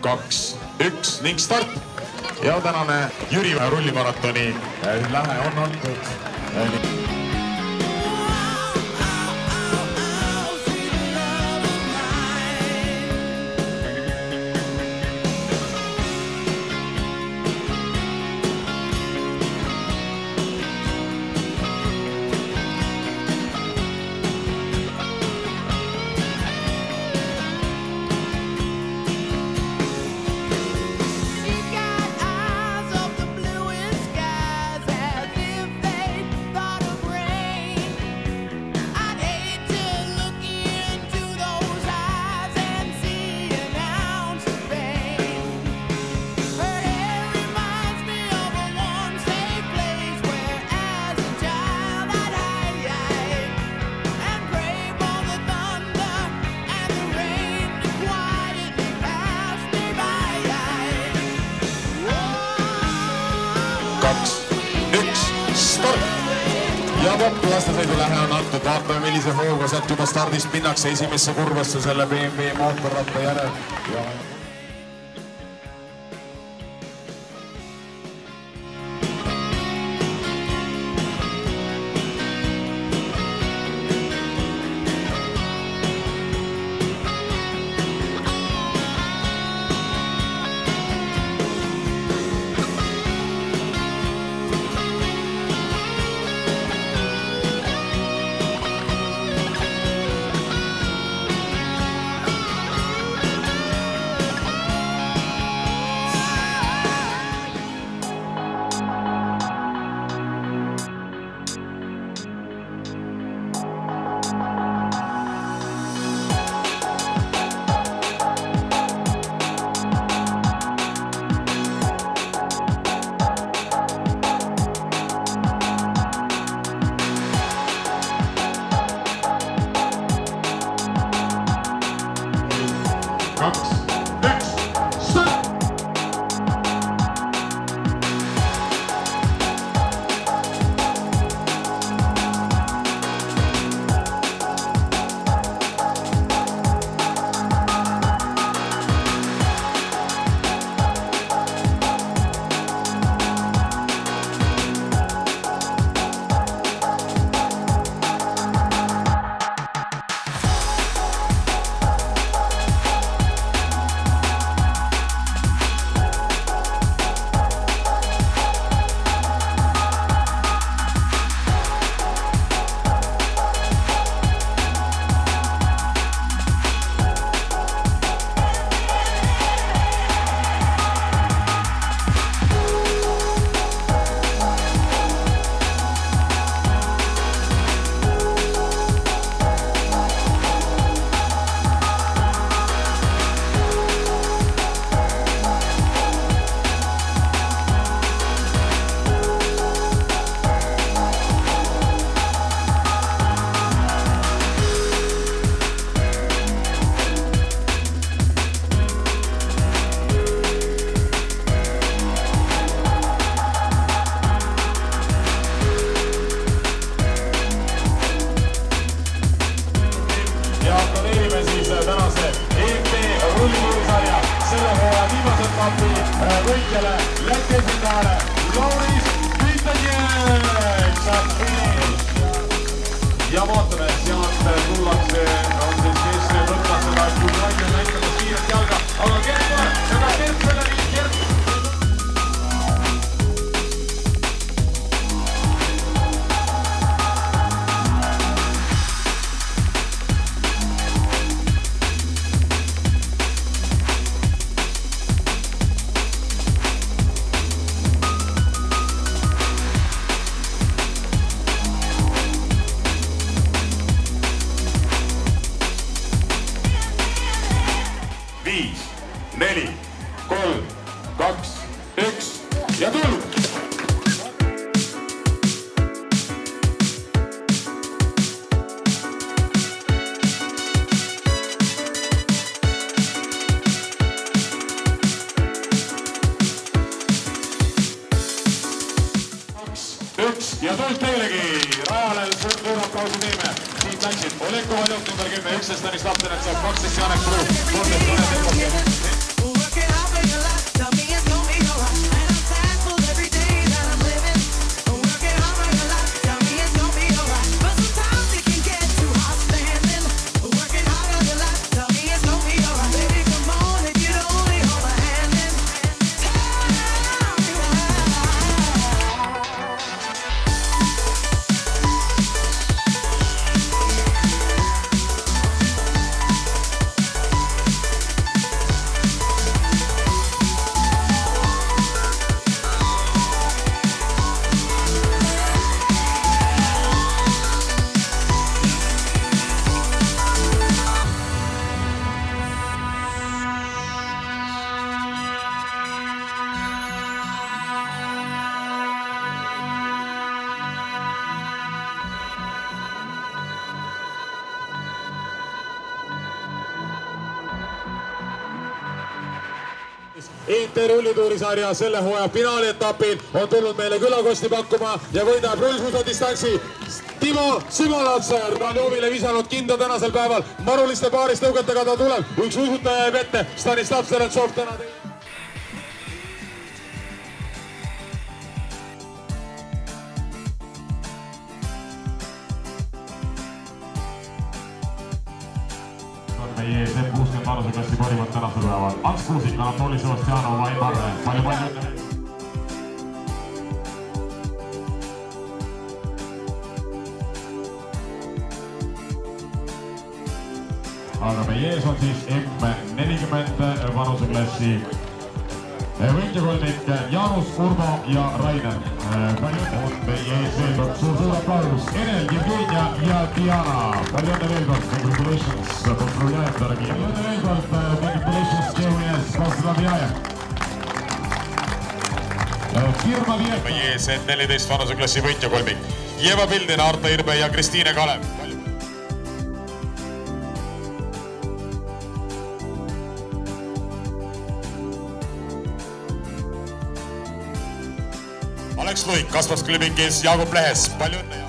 2, 1 ning start. Ja tänane Jürimäe rullimaratoni lähe on antud. Ja poplastasõidu lähe on antud, vaatame millise hooga sealt juba stardist minnakse esimesse kurvasse selle BMW mootorratta järel. Võitjale Läti esindajale Lauris Pütenjek saab finiš. Ja vaatame, sealt tullakse, on siis kes võtlas seda, kui palju näitamas kiiret jalga, aga Kerkvar, seda Kerkvele viib Kerk. Neli, 3, 2, 1 ja tull! Ja tull teilegi! Rajale suur aplausi teeme! Siit läksid Oleg Kovaljov number 10, 11 Stanis Laptenet saab 12 Janek Pruuk, 13 Janek Pruuk. Interrullituurisarja selle hooaja finaalietapil on tulnud meile külakosti pakkuma ja võidab rullsuusatistantsi Timo Simolatser. Ta on joomile visanud kinda tänasel päeval. Maruliste paaris tõugetega ta tuleb. Üks uisutaja jääb ette. Stanislav Serentsov täna teile. Meie ESM60 vanuseklassi parimad tänasel päeval. Ants Kuusik, Anatoli Sebastianov, Vaim Arve. Palju õnne. Aga meie ees on siis M40 vanuseklassi võitjakolmik Jaanus, Urmo ja Rainer. Palju õnne meie ees veel kord suur aplaus. Enel, Jevgenia ja Diana. Palju õnne veel kord. Congratulations. Pozdravляем, дорогие. Palju õnne veel kord. Congratulations, Jevgenias. Pozdravляем. Firma Vieta. Meie ees 14 vanuseklassi võitjakolmik. Jeva Pildina, Arto Irbe ja Kristiine Kalev. Alex Luik, Kaspars Klubikis, Jaagup Lehes. Palju õnne.